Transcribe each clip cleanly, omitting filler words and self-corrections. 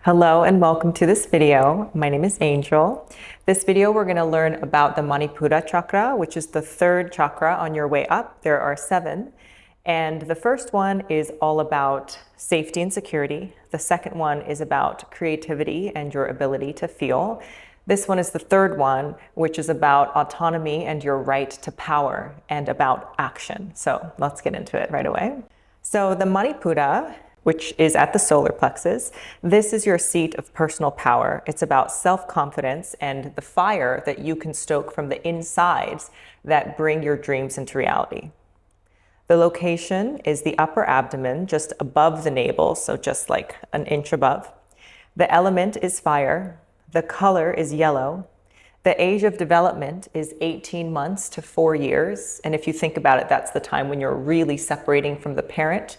Hello and welcome to this video. My name is Angel. This video we're going to learn about the Manipura Chakra, which is the third chakra on your way up. There are 7. And the first one is all about safety and security. The second one is about creativity and your ability to feel. This one is the third one, which is about autonomy and your right to power and about action. So let's get into it right away. So the Manipura, which is at the solar plexus, this is your seat of personal power. It's about self-confidence and the fire that you can stoke from the insides that bring your dreams into reality. The location is the upper abdomen, just above the navel, so just like an inch above. The element is fire. The color is yellow. The age of development is 18 months to 4 years. And if you think about it, that's the time when you're really separating from the parent.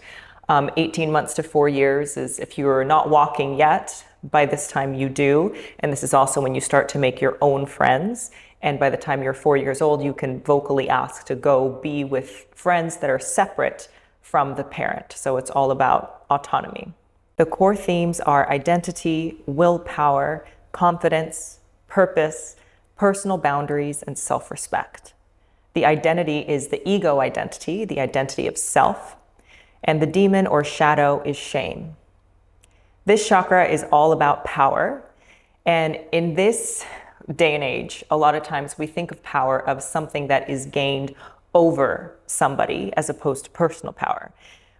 18 months to 4 years is if you are not walking yet, by this time you do. And this is also when you start to make your own friends. And by the time you're 4 years old, you can vocally ask to go be with friends that are separate from the parent. So it's all about autonomy. The core themes are identity, willpower, confidence, purpose, personal boundaries, and self-respect. The identity is the ego identity, the identity of self. And the demon or shadow is shame. This chakra is all about power. And in this day and age, a lot of times we think of power of something that is gained over somebody as opposed to personal power.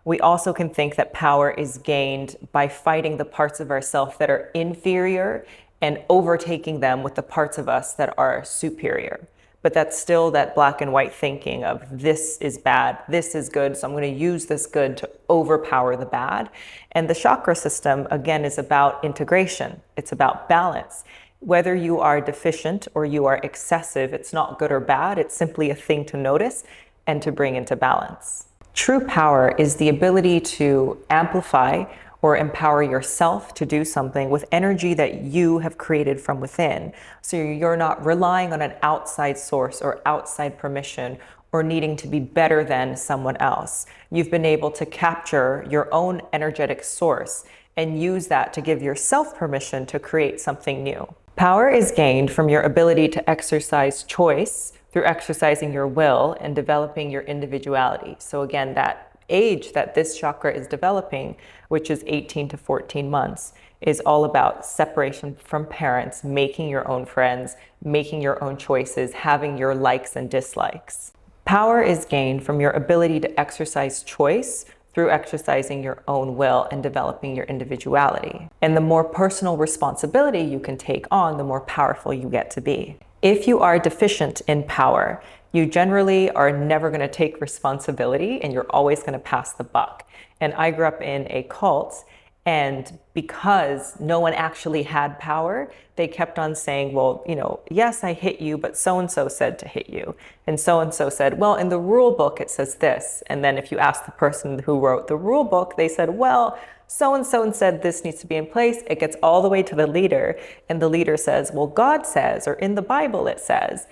We also can think that power is gained by fighting the parts of ourselves that are inferior and overtaking them with the parts of us that are superior. But that's still that black and white thinking of this is bad, this is good, so I'm going to use this good to overpower the bad. And the chakra system, again, is about integration. It's about balance. Whether you are deficient or you are excessive, it's not good or bad. It's simply a thing to notice and to bring into balance. True power is the ability to amplify or empower yourself to do something with energy that you have created from within. So you're not relying on an outside source or outside permission or needing to be better than someone else. You've been able to capture your own energetic source and use that to give yourself permission to create something new. Power is gained from your ability to exercise choice through exercising your will and developing your individuality. So again, that age that this chakra is developing, which is 18 to 14 months, is all about separation from parents, making your own friends, making your own choices, having your likes and dislikes. Power is gained from your ability to exercise choice through exercising your own will and developing your individuality. And the more personal responsibility you can take on, the more powerful you get to be. If you are deficient in power, you generally are never going to take responsibility and you're always going to pass the buck. And I grew up in a cult, and because no one actually had power, they kept on saying, well, yes, I hit you, but so-and-so said to hit you. And so-and-so said, well, in the rule book, it says this. And then if you ask the person who wrote the rule book, they said, well, so-and-so said this needs to be in place. It gets all the way to the leader. And the leader says, well, God says, or in the Bible it says.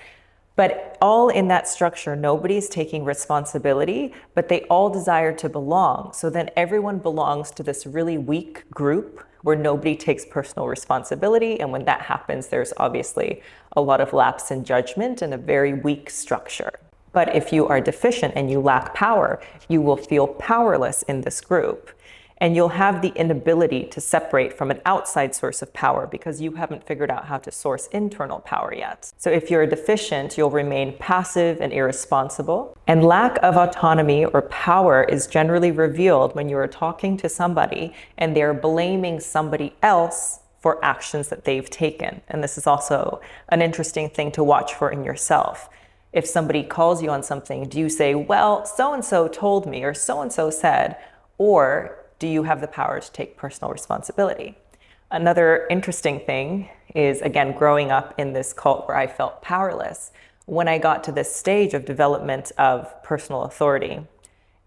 But all in that structure, nobody's taking responsibility, but they all desire to belong. So then everyone belongs to this really weak group where nobody takes personal responsibility. And when that happens, there's obviously a lot of lapse in judgment and a very weak structure. But if you are deficient and you lack power, you will feel powerless in this group. And you'll have the inability to separate from an outside source of power because you haven't figured out how to source internal power yet. So if you're deficient, you'll remain passive and irresponsible. And lack of autonomy or power is generally revealed when you are talking to somebody and they're blaming somebody else for actions that they've taken. And this is also an interesting thing to watch for in yourself. If somebody calls you on something, do you say, well, so-and-so told me, or so-and-so said, or do you have the power to take personal responsibility? Another interesting thing is, again, growing up in this cult where I felt powerless, when I got to this stage of development of personal authority,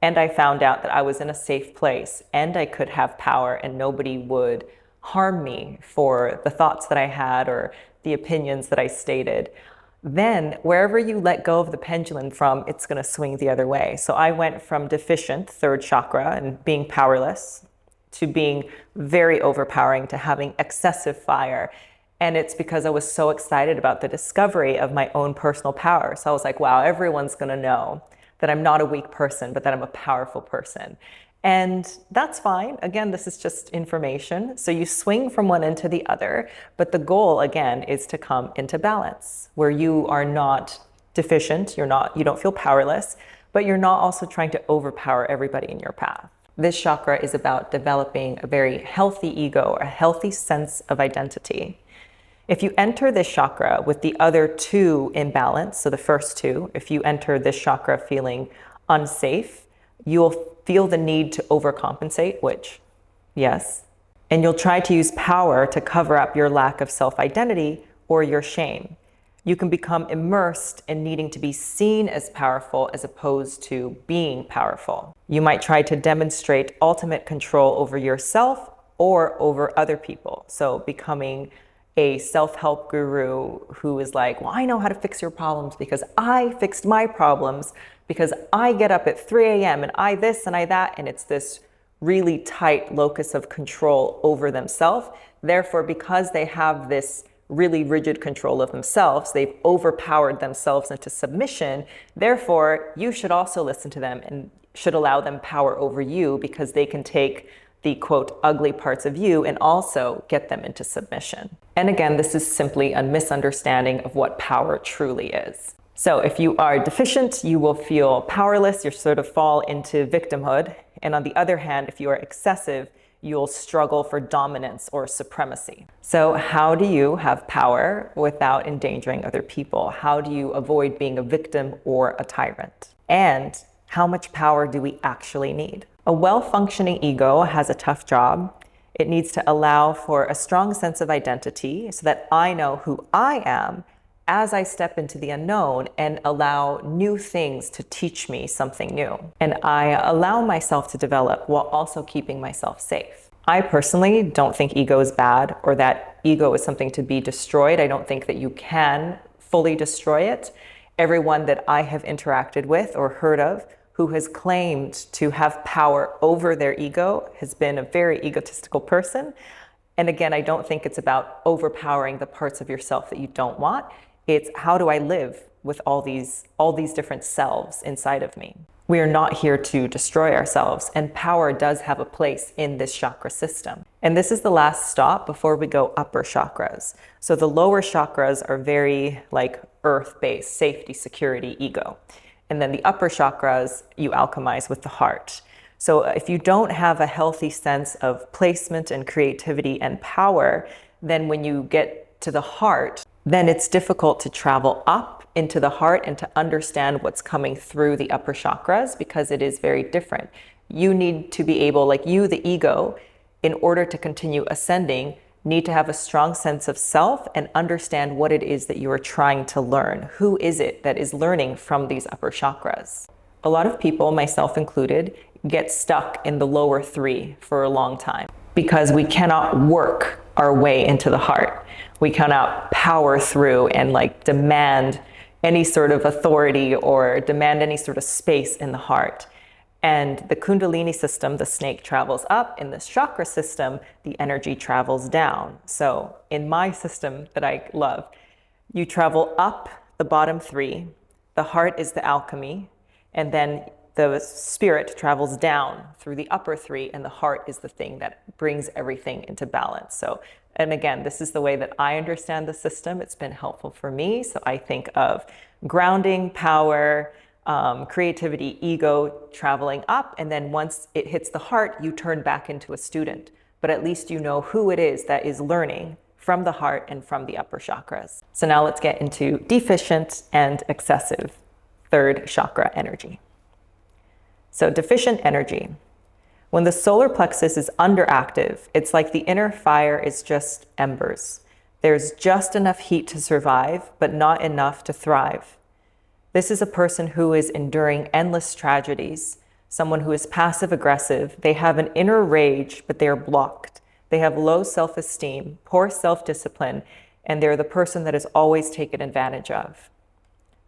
and I found out that I was in a safe place and I could have power and nobody would harm me for the thoughts that I had or the opinions that I stated, then wherever you let go of the pendulum from, it's going to swing the other way. So I went from deficient, third chakra, and being powerless, to being very overpowering, to having excessive fire. And it's because I was so excited about the discovery of my own personal power. So I was like, wow, everyone's going to know that I'm not a weak person, but that I'm a powerful person. And that's fine. Again, this is just information. So you swing from one end to the other, but the goal, again, is to come into balance where you are not deficient, you don't feel powerless, but you're not also trying to overpower everybody in your path. This chakra is about developing a very healthy ego, a healthy sense of identity. If you enter this chakra with the other two in balance, so the first two, if you enter this chakra feeling unsafe, you'll feel the need to overcompensate, which, yes, and you'll try to use power to cover up your lack of self-identity or your shame. You can become immersed in needing to be seen as powerful as opposed to being powerful. You might try to demonstrate ultimate control over yourself or over other people. So becoming a self-help guru who is like, well, I know how to fix your problems because I fixed my problems, because I get up at 3 a.m. and I this and I that, and it's this really tight locus of control over themselves. Therefore, because they have this really rigid control of themselves, they've overpowered themselves into submission. Therefore, you should also listen to them and should allow them power over you, because they can take the quote ugly parts of you and also get them into submission. And again, this is simply a misunderstanding of what power truly is. So if you are deficient, you will feel powerless, you sort of fall into victimhood. And on the other hand, if you are excessive, you'll struggle for dominance or supremacy. So how do you have power without endangering other people? How do you avoid being a victim or a tyrant? And how much power do we actually need? A well-functioning ego has a tough job. It needs to allow for a strong sense of identity so that I know who I am as I step into the unknown and allow new things to teach me something new. And I allow myself to develop while also keeping myself safe. I personally don't think ego is bad or that ego is something to be destroyed. I don't think that you can fully destroy it. Everyone that I have interacted with or heard of who has claimed to have power over their ego has been a very egotistical person. And again, I don't think it's about overpowering the parts of yourself that you don't want. It's how do I live with all these different selves inside of me? We are not here to destroy ourselves, and power does have a place in this chakra system. And this is the last stop before we go upper chakras. So the lower chakras are very like earth-based, safety, security, ego. And then the upper chakras, you alchemize with the heart. So if you don't have a healthy sense of placement and creativity and power, then when you get to the heart, then it's difficult to travel up into the heart and to understand what's coming through the upper chakras, because it is very different. You need to be able, like you, the ego, in order to continue ascending, need to have a strong sense of self and understand what it is that you are trying to learn. Who is it that is learning from these upper chakras? A lot of people, myself included, get stuck in the lower three for a long time because we cannot work our way into the heart. We cannot power through and like demand any sort of authority or demand any sort of space in the heart. And the Kundalini system, the snake travels up. In this chakra system, the energy travels down. So in my system that I love, you travel up the bottom three, the heart is the alchemy, and then the spirit travels down through the upper three, and the heart is the thing that brings everything into balance. So, and again, this is the way that I understand the system. It's been helpful for me. So I think of grounding, power, creativity, ego, traveling up, and then once it hits the heart, you turn back into a student. But at least you know who it is that is learning from the heart and from the upper chakras. So now let's get into deficient and excessive third chakra energy. So deficient energy. When the solar plexus is underactive, it's like the inner fire is just embers. There's just enough heat to survive, but not enough to thrive. This is a person who is enduring endless tragedies, someone who is passive-aggressive. They have an inner rage, but they are blocked. They have low self-esteem, poor self-discipline, and they're the person that is always taken advantage of.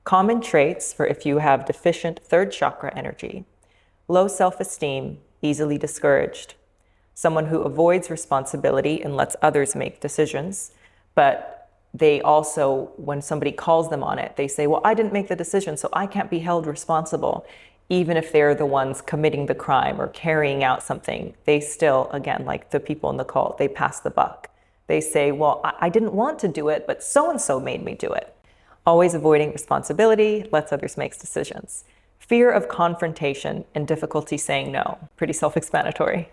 Common traits for if you have deficient third chakra energy: low self-esteem, easily discouraged, Someone who avoids responsibility and lets others make decisions, but they also, when somebody calls them on it, they say, well, I didn't make the decision, so I can't be held responsible. Even if they're the ones committing the crime or carrying out something, they still, again, like the people in the cult, they pass the buck. They say, well, I didn't want to do it, but so-and-so made me do it. Always avoiding responsibility, lets others make decisions. Fear of confrontation and difficulty saying no. Pretty self-explanatory.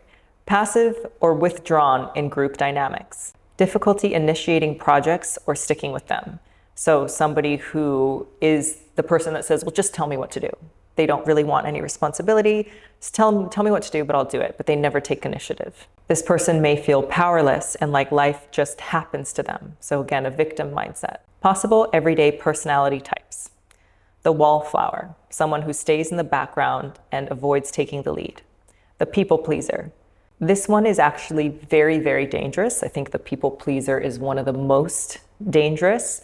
Passive or withdrawn in group dynamics. Difficulty initiating projects or sticking with them. So somebody who is the person that says, well, just tell me what to do. They don't really want any responsibility. Just tell me what to do, but I'll do it. But they never take initiative. This person may feel powerless and like life just happens to them. So again, a victim mindset. Possible everyday personality types. The wallflower, someone who stays in the background and avoids taking the lead. The people pleaser. This one is actually very, very dangerous. I think the people pleaser is one of the most dangerous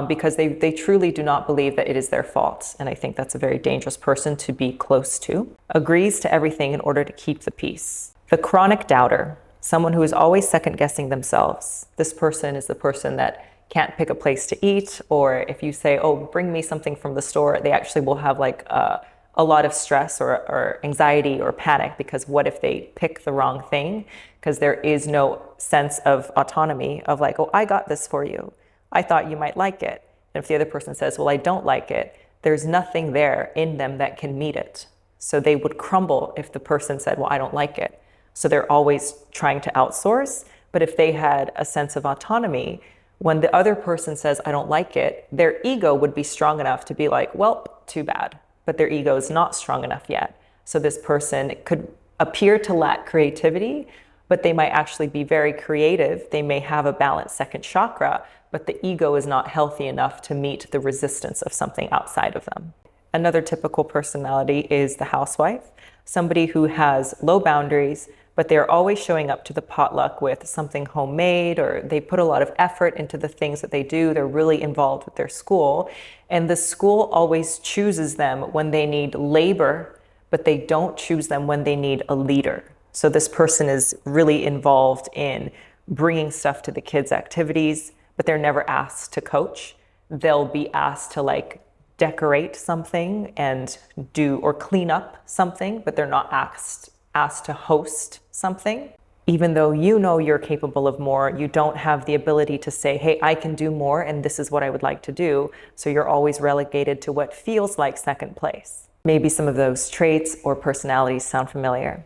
because they truly do not believe that it is their fault. And I think that's a very dangerous person to be close to. Agrees to everything in order to keep the peace. The chronic doubter, someone who is always second guessing themselves. This person is the person that can't pick a place to eat, or if you say, oh, bring me something from the store, they actually will have like a lot of stress or anxiety or panic because what if they pick the wrong thing? Because there is no sense of autonomy of like, oh, I got this for you. I thought you might like it. And if the other person says, well, I don't like it, there's nothing there in them that can meet it. So they would crumble if the person said, well, I don't like it. So they're always trying to outsource. But if they had a sense of autonomy, when the other person says, I don't like it, their ego would be strong enough to be like, well, too bad. But their ego is not strong enough yet. So this person could appear to lack creativity, but they might actually be very creative. They may have a balanced second chakra, but the ego is not healthy enough to meet the resistance of something outside of them. Another typical personality is the housewife, somebody who has low boundaries, but they're always showing up to the potluck with something homemade, or they put a lot of effort into the things that they do. They're really involved with their school. And the school always chooses them when they need labor, but they don't choose them when they need a leader. So this person is really involved in bringing stuff to the kids' activities, but they're never asked to coach. They'll be asked to like decorate something and do or clean up something, but they're not asked to host something. Even though you know you're capable of more, you don't have the ability to say, hey, I can do more and this is what I would like to do. So you're always relegated to what feels like second place. Maybe some of those traits or personalities sound familiar.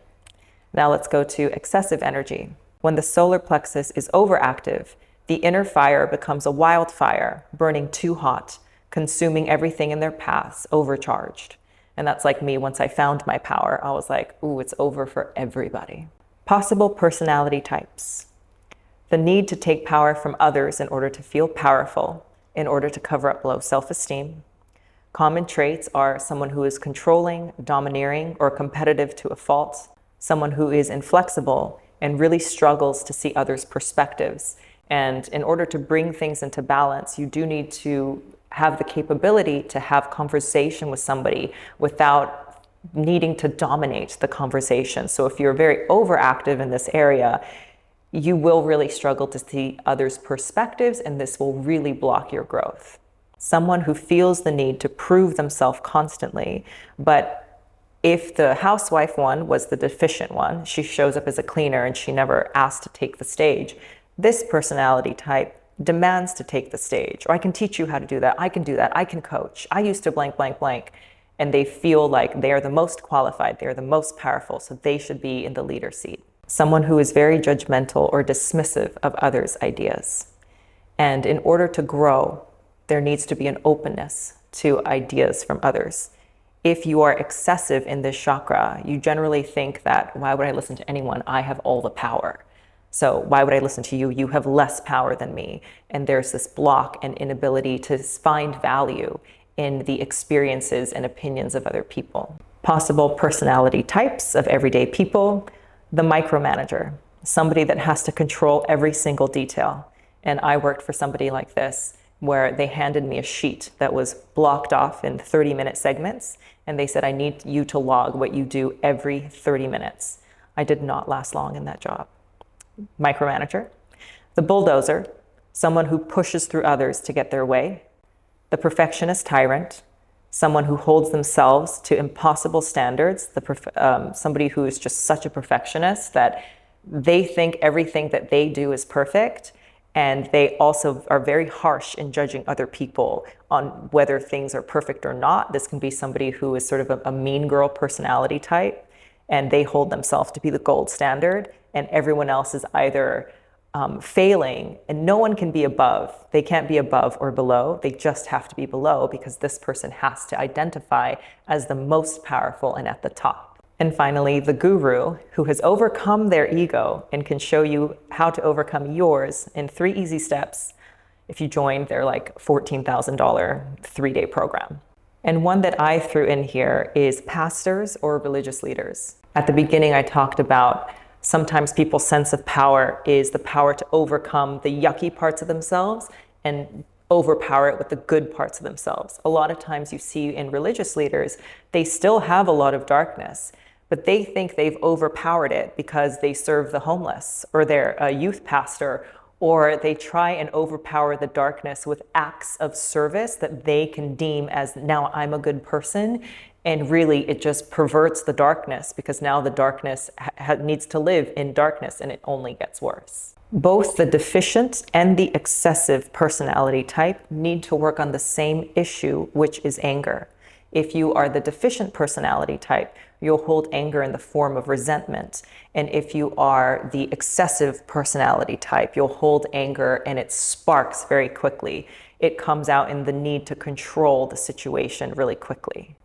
Now let's go to excessive energy. When the solar plexus is overactive, the inner fire becomes a wildfire, burning too hot, consuming everything in their paths, overcharged. And that's like me. Once I found my power, I was like, ooh, it's over for everybody. Possible personality types. The need to take power from others in order to feel powerful, in order to cover up low self-esteem. Common traits are someone who is controlling, domineering, or competitive to a fault. Someone who is inflexible and really struggles to see others' perspectives. And in order to bring things into balance, you do need to have the capability to have conversation with somebody without needing to dominate the conversation. So if you're very overactive in this area, you will really struggle to see others' perspectives, and this will really block your growth. Someone who feels the need to prove themselves constantly, but if the housewife one was the deficient one, she shows up as a cleaner and she never asked to take the stage. This personality type demands to take the stage, or I can teach you how to do that. I can do that. I can coach. I used to blank, blank, blank. And they feel like they are the most qualified. They're the most powerful. So they should be in the leader seat. Someone who is very judgmental or dismissive of others' ideas. And in order to grow, there needs to be an openness to ideas from others. If you are excessive in this chakra, you generally think that, why would I listen to anyone? I have all the power. So why would I listen to you? You have less power than me. And there's this block and inability to find value in the experiences and opinions of other people. Possible personality types of everyday people. The micromanager, somebody that has to control every single detail. And I worked for somebody like this, where they handed me a sheet that was blocked off in 30-minute segments. And they said, I need you to log what you do every 30 minutes. I did not last long in that job. Micromanager. The bulldozer, someone who pushes through others to get their way. The perfectionist tyrant, someone who holds themselves to impossible standards, somebody who is just such a perfectionist that they think everything that they do is perfect, and they also are very harsh in judging other people on whether things are perfect or not. This can be somebody who is sort of a mean girl personality type, and they hold themselves to be the gold standard, and everyone else is either failing, and no one can be above. They can't be above or below. They just have to be below because this person has to identify as the most powerful and at the top. And finally, the guru, who has overcome their ego and can show you how to overcome yours in 3 easy steps if you join their like $14,000 3-day program. And one that I threw in here is pastors or religious leaders. At the beginning, I talked about sometimes people's sense of power is the power to overcome the yucky parts of themselves and overpower it with the good parts of themselves. A lot of times you see in religious leaders, they still have a lot of darkness, but they think they've overpowered it because they serve the homeless, or they're a youth pastor, or they try and overpower the darkness with acts of service that they can deem as, now I'm a good person. And really, it just perverts the darkness because now the darkness needs to live in darkness, and it only gets worse. Both the deficient and the excessive personality type need to work on the same issue, which is anger. If you are the deficient personality type, you'll hold anger in the form of resentment. And if you are the excessive personality type, you'll hold anger and it sparks very quickly. It comes out in the need to control the situation really quickly.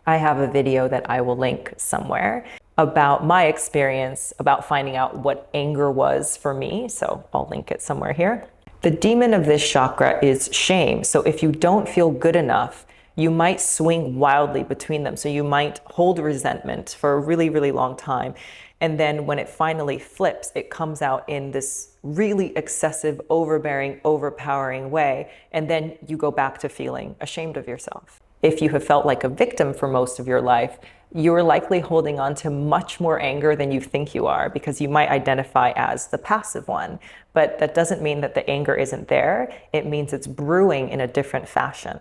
I have a video that I will link somewhere about my experience about finding out what anger was for me. So I'll link it somewhere here. The demon of this chakra is shame. So if you don't feel good enough, you might swing wildly between them. So you might hold resentment for a really, really long time. And then when it finally flips, it comes out in this really excessive, overbearing, overpowering way. And then you go back to feeling ashamed of yourself. If you have felt like a victim for most of your life, you're likely holding on to much more anger than you think you are, because you might identify as the passive one. But that doesn't mean that the anger isn't there. It means it's brewing in a different fashion.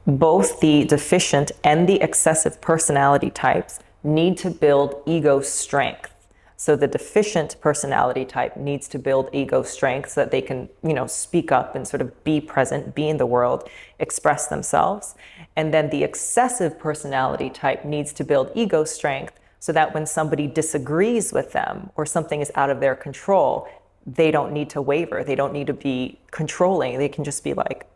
Both the deficient and the excessive personality types need to build ego strength. So the deficient personality type needs to build ego strength so that they can, speak up and sort of be present, be in the world, express themselves. And then the excessive personality type needs to build ego strength so that when somebody disagrees with them or something is out of their control, they don't need to waver. They don't need to be controlling. They can just be like,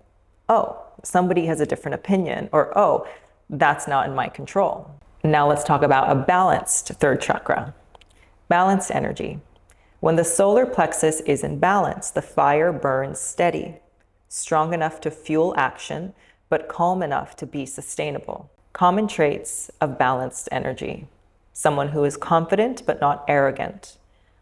oh, somebody has a different opinion, or, oh, that's not in my control. Now let's talk about a balanced third chakra. Balanced energy. When the solar plexus is in balance, the fire burns steady, strong enough to fuel action, but calm enough to be sustainable. Common traits of balanced energy. Someone who is confident but not arrogant.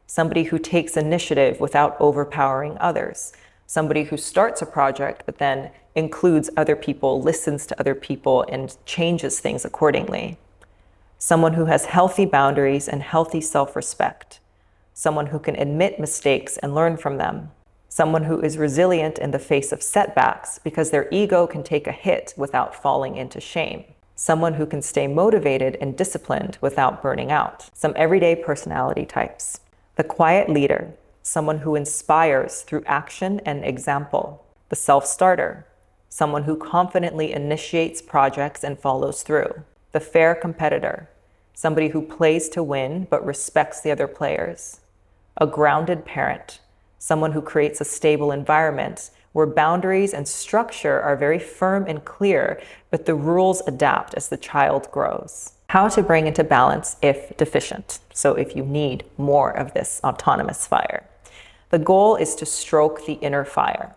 Somebody who takes initiative without overpowering others. Somebody who starts a project but then includes other people, listens to other people, and changes things accordingly. Someone who has healthy boundaries and healthy self-respect. Someone who can admit mistakes and learn from them. Someone who is resilient in the face of setbacks because their ego can take a hit without falling into shame. Someone who can stay motivated and disciplined without burning out. Some everyday personality types. The quiet leader, someone who inspires through action and example. The self-starter, someone who confidently initiates projects and follows through. The fair competitor, somebody who plays to win but respects the other players. A grounded parent, someone who creates a stable environment where boundaries and structure are very firm and clear, but the rules adapt as the child grows. How to bring into balance if deficient. So if you need more of this autonomous fire. The goal is to stroke the inner fire.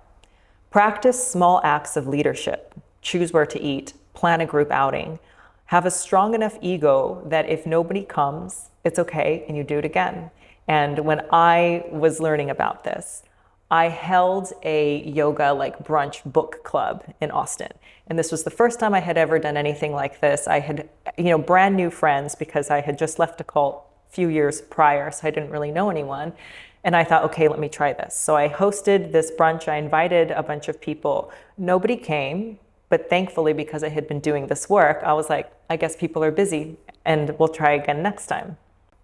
Practice small acts of leadership. Choose where to eat, plan a group outing. Have a strong enough ego that if nobody comes, it's okay, and you do it again. And when I was learning about this, I held a yoga brunch book club in Austin. And this was the first time I had ever done anything like this. I had, brand new friends because I had just left a cult few years prior, so I didn't really know anyone. And I thought, okay, let me try this. So I hosted this brunch. I invited a bunch of people. Nobody came, but thankfully, because I had been doing this work, I was like, I guess people are busy and we'll try again next time.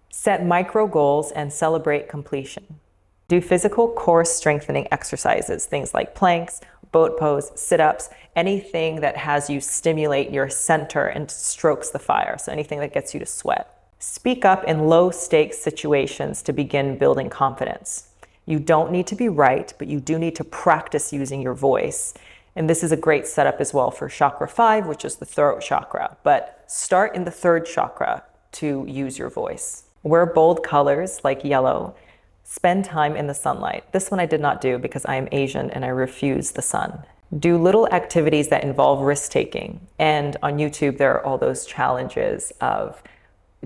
Set micro goals and celebrate completion. Do physical core strengthening exercises, things like planks, boat pose, sit-ups, anything that has you stimulate your center and strokes the fire, so anything that gets you to sweat. Speak up in low-stakes situations to begin building confidence. You don't need to be right, but you do need to practice using your voice. And this is a great setup as well for chakra 5, which is the throat chakra. But start in the third chakra to use your voice. Wear bold colors like yellow. Spend time in the sunlight. This one I did not do because I am Asian and I refuse the sun. Do little activities that involve risk-taking. And on YouTube, there are all those challenges of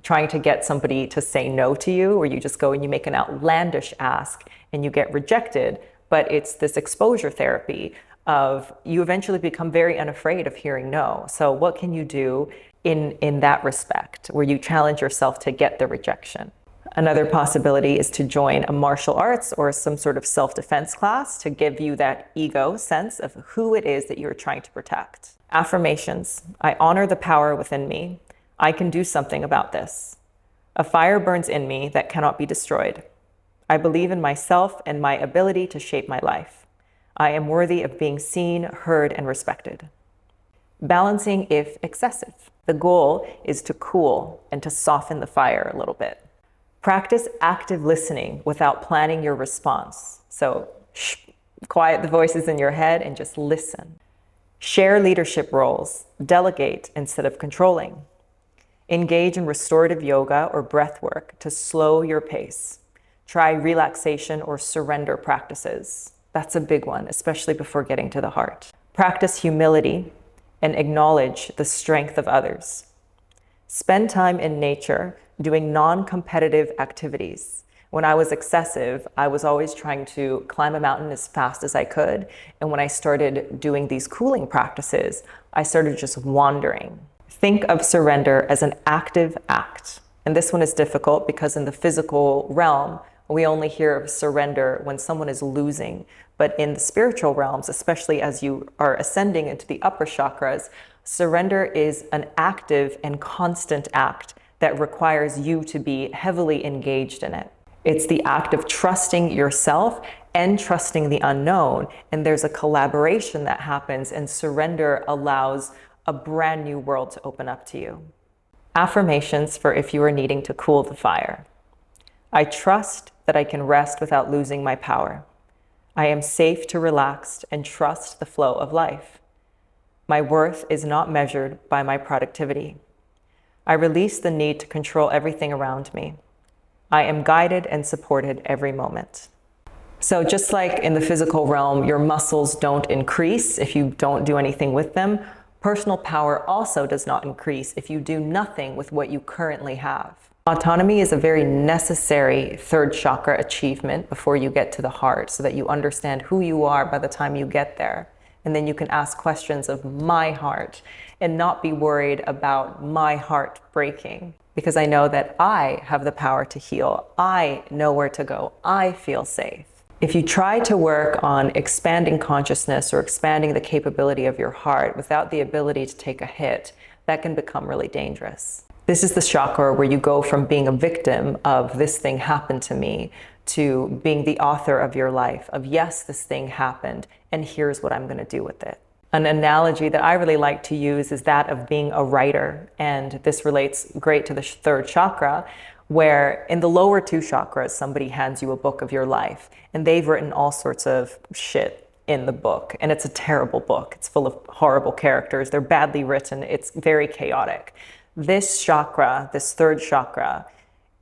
trying to get somebody to say no to you, where you just go and you make an outlandish ask and you get rejected. But it's this exposure therapy of you eventually become very unafraid of hearing no. So what can you do in that respect, where you challenge yourself to get the rejection? Another possibility is to join a martial arts or some sort of self-defense class to give you that ego sense of who it is that you're trying to protect. Affirmations. I honor the power within me. I can do something about this. A fire burns in me that cannot be destroyed. I believe in myself and my ability to shape my life. I am worthy of being seen, heard, and respected. Balancing if excessive. The goal is to cool and to soften the fire a little bit. Practice active listening without planning your response. So quiet the voices in your head and just listen. Share leadership roles. Delegate instead of controlling. Engage in restorative yoga or breath work to slow your pace. Try relaxation or surrender practices. That's a big one, especially before getting to the heart. Practice humility and acknowledge the strength of others. Spend time in nature doing non-competitive activities. When I was excessive, I was always trying to climb a mountain as fast as I could. And when I started doing these cooling practices, I started just wandering. Think of surrender as an active act. And this one is difficult because in the physical realm, we only hear of surrender when someone is losing. But in the spiritual realms, especially as you are ascending into the upper chakras, surrender is an active and constant act that requires you to be heavily engaged in it. It's the act of trusting yourself and trusting the unknown. And there's a collaboration that happens, and surrender allows a brand new world to open up to you. Affirmations for if you are needing to cool the fire. I trust that I can rest without losing my power. I am safe to relax and trust the flow of life. My worth is not measured by my productivity. I release the need to control everything around me. I am guided and supported every moment. So just like in the physical realm, your muscles don't increase if you don't do anything with them, personal power also does not increase if you do nothing with what you currently have. Autonomy is a very necessary third chakra achievement before you get to the heart, so that you understand who you are by the time you get there. And then you can ask questions of my heart and not be worried about my heart breaking, because I know that I have the power to heal. I know where to go. I feel safe. If you try to work on expanding consciousness or expanding the capability of your heart without the ability to take a hit, that can become really dangerous. This is the chakra where you go from being a victim of this thing happened to me to being the author of your life, of yes, this thing happened, and here's what I'm going to do with it. An analogy that I really like to use is that of being a writer, and this relates great to the third chakra, where in the lower two chakras, somebody hands you a book of your life, and they've written all sorts of shit in the book, and it's a terrible book. It's full of horrible characters. They're badly written. It's very chaotic. This chakra, this third chakra,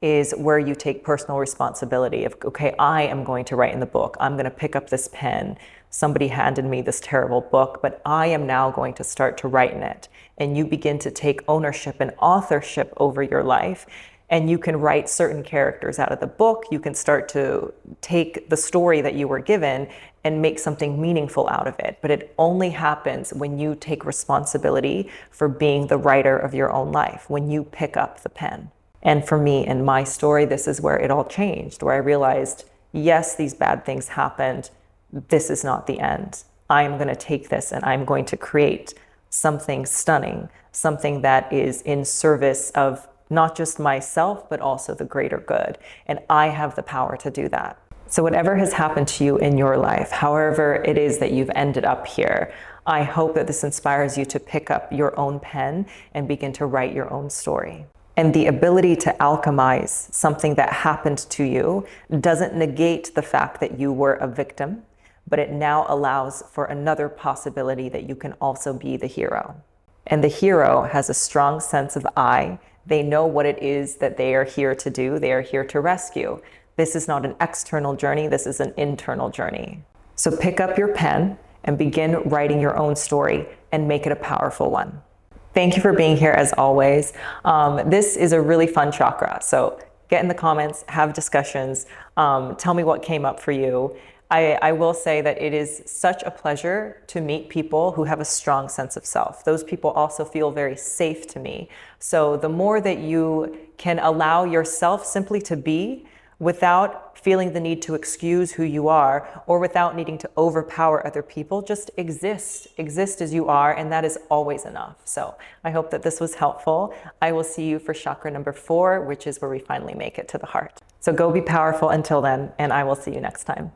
is where you take personal responsibility of, okay, I am going to write in the book. I'm going to pick up this pen. Somebody handed me this terrible book, but I am now going to start to write in it. And you begin to take ownership and authorship over your life. And you can write certain characters out of the book. You can start to take the story that you were given and make something meaningful out of it. But it only happens when you take responsibility for being the writer of your own life, when you pick up the pen. And for me, in my story, this is where it all changed, where I realized, yes, these bad things happened. This is not the end. I'm going to take this and I'm going to create something stunning, something that is in service of not just myself, but also the greater good. And I have the power to do that. So whatever has happened to you in your life, however it is that you've ended up here, I hope that this inspires you to pick up your own pen and begin to write your own story. And the ability to alchemize something that happened to you doesn't negate the fact that you were a victim, but it now allows for another possibility that you can also be the hero. And the hero has a strong sense of I. They know what it is that they are here to do. They are here to rescue. This is not an external journey. This is an internal journey. So pick up your pen and begin writing your own story and make it a powerful one. Thank you for being here as always. This is a really fun chakra. So get in the comments, have discussions, tell me what came up for you. I will say that it is such a pleasure to meet people who have a strong sense of self. Those people also feel very safe to me. So the more that you can allow yourself simply to be without feeling the need to excuse who you are or without needing to overpower other people, just exist as you are, and that is always enough. So I hope that this was helpful. I will see you for chakra number 4, which is where we finally make it to the heart. So go be powerful until then, and I will see you next time.